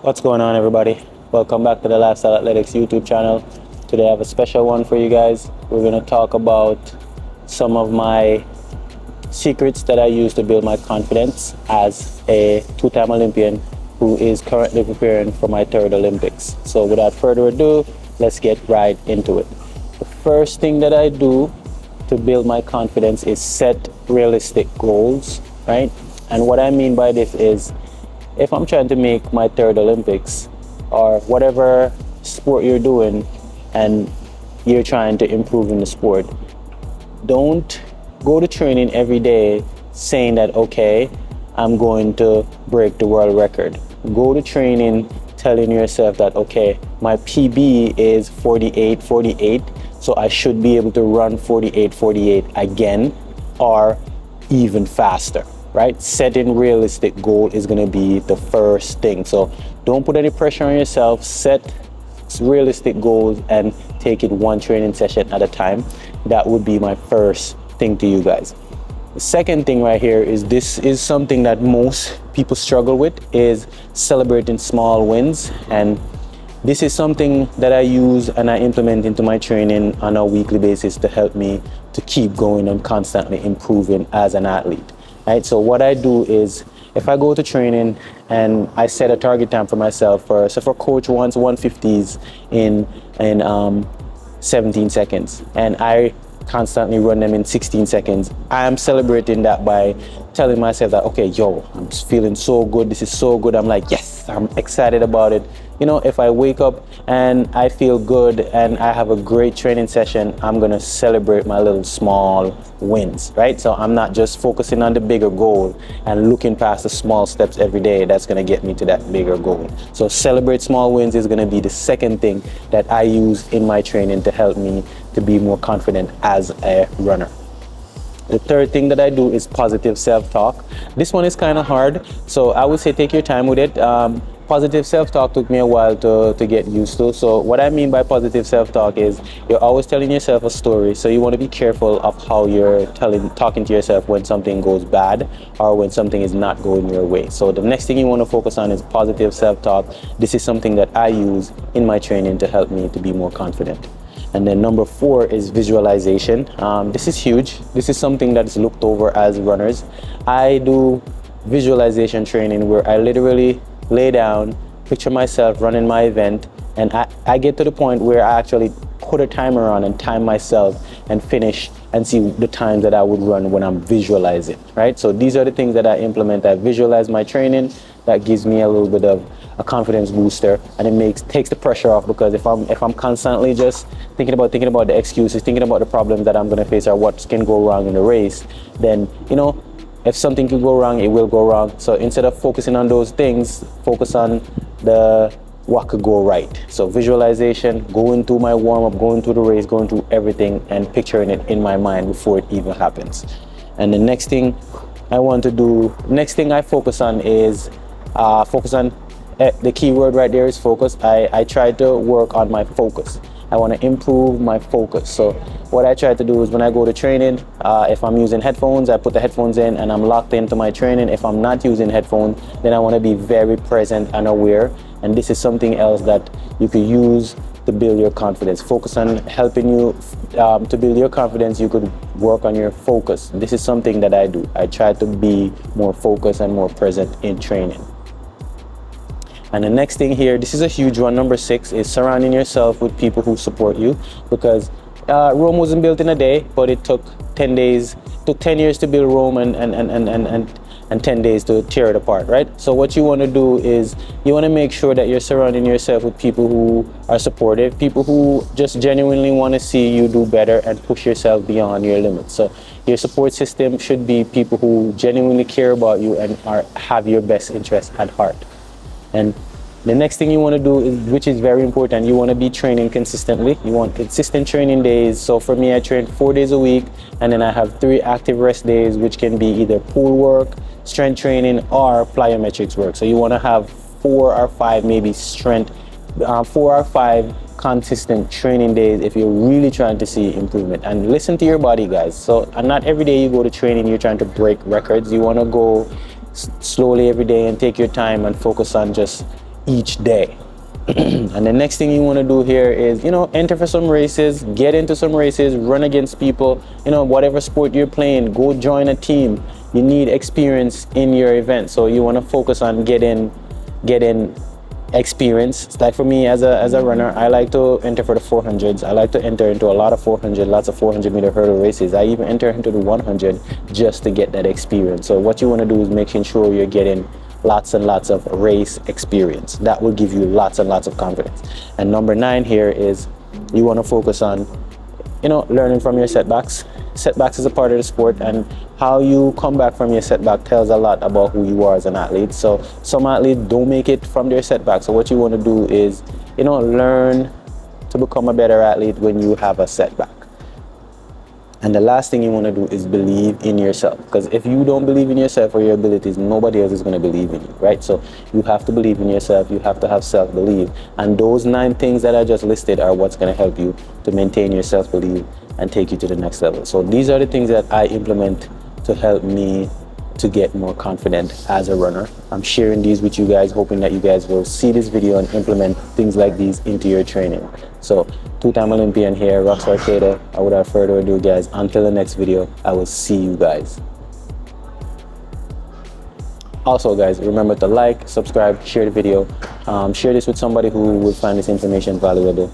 What's going on, everybody? Welcome back to the Lifestyle Athletics YouTube channel. Today I have a special one for you guys. We're going to talk about some of my secrets that I use to build my confidence as a two-time Olympian who is currently preparing for my third Olympics. So without further ado, let's get right into it. The first thing that I do to build my confidence is set realistic goals, right? And what I mean by this is, if I'm trying to make my third Olympics or whatever sport you're doing and you're trying to improve in the sport, don't go to training every day saying that, okay, I'm going to break the world record. Go to training telling yourself that, okay, my PB is 48:48, so I should be able to run 48:48 again or even faster. Right? Setting realistic goal is going to be the first thing. So don't put any pressure on yourself. Set realistic goals and take it one training session at a time. That would be my first thing to you guys. The second thing right here is, this is something that most people struggle with, is celebrating small wins. And this is something that I use and I implement into my training on a weekly basis to help me to keep going and constantly improving as an athlete. Right, so what I do is, if I go to training and I set a target time for myself, so for coach wants 150s in 17 seconds, and I constantly run them in 16 seconds. I am celebrating that by telling myself that, okay, yo, I'm feeling so good. This is so good. I'm like, yes, I'm excited about it. You know, if I wake up and I feel good and I have a great training session, I'm going to celebrate my little small wins, right? So I'm not just focusing on the bigger goal and looking past the small steps every day. That's going to get me to that bigger goal. So celebrate small wins is going to be the second thing that I use in my training to help me to be more confident as a runner. The third thing that I do is positive self-talk. This one is kind of hard, so I would say take your time with it. Positive self-talk took me a while to get used to. So what I mean by positive self-talk is, you're always telling yourself a story. So you want to be careful of how you're talking to yourself when something goes bad or when something is not going your way. So the next thing you want to focus on is positive self-talk. This is something that I use in my training to help me to be more confident. And then number 4 is visualization. This is huge. This is something that is looked over as runners. I do visualization training where I literally lay down, picture myself running my event, and I get to the point where I actually put a timer on and time myself and finish and see the times that I would run when I'm visualizing, right? So these are the things that I implement. I visualize my training. That gives me a little bit of a confidence booster, and it takes the pressure off, because if I'm constantly just thinking about the excuses, thinking about the problems that I'm going to face or what can go wrong in the race, then, you know, if something could go wrong, it will go wrong. So instead of focusing on those things, focus on what could go right. So visualization, going through my warm-up, going through the race, going through everything and picturing it in my mind before it even happens. And the next thing I focus on is the key word right there is focus. I try to work on my focus. I want to improve my focus. So what I try to do is, when I go to training, if I'm using headphones, I put the headphones in and I'm locked into my training. If I'm not using headphones, then I want to be very present and aware. And this is something else that you could use to build your confidence. Focus on helping you to build your confidence. You could work on your focus. This is something that I do. I try to be more focused and more present in training. And the next thing here, this is a huge one, number 6, is surrounding yourself with people who support you, because Rome wasn't built in a day, but it took 10 days, took 10 years to build Rome and 10 days to tear it apart, right? So what you want to do is, you want to make sure that you're surrounding yourself with people who are supportive, people who just genuinely want to see you do better and push yourself beyond your limits. So your support system should be people who genuinely care about you and have your best interests at heart. And the next thing you want to do is, which is very important, you want to be training consistently. You want consistent training days. So for me, I train 4 days a week, and then I have 3 active rest days, which can be either pool work, strength training, or plyometrics work. So you want to have 4 or 5 maybe 4 or 5 consistent training days if you're really trying to see improvement. And listen to your body, guys. So not every day you go to training, you're trying to break records. You want to go slowly every day and take your time and focus on just each day. And the next thing you want to do here is, enter for some races, get into some races, run against people, whatever sport you're playing, go join a team. You need experience in your event. So you want to focus on getting experience. Like for me as a runner, I like to enter for the 400s. I like to enter into a lot of 400, lots of 400-meter hurdle races. I even enter into the 100 just to get that experience. So what you want to do is making sure you're getting lots and lots of race experience. That will give you lots and lots of confidence. And number 9 here is you want to focus on, learning from your setbacks. Setbacks is a part of the sport, and how you come back from your setback tells a lot about who you are as an athlete. So some athletes don't make it from their setback. So what you want to do is, learn to become a better athlete when you have a setback. And the last thing you want to do is believe in yourself, because if you don't believe in yourself or your abilities, nobody else is going to believe in you, right? So you have to believe in yourself. You have to have self-belief. And those 9 things that I just listed are what's going to help you to maintain your self-belief and take you to the next level. So these are the things that I implement to help me to get more confident as a runner. I'm sharing these with you guys, hoping that you guys will see this video and implement things like these into your training. So 2-time Olympian here, Rockstar Kato. Without further ado, guys, until the next video, I will see you guys. Also, guys, remember to like, subscribe, share the video. Share this with somebody who will find this information valuable.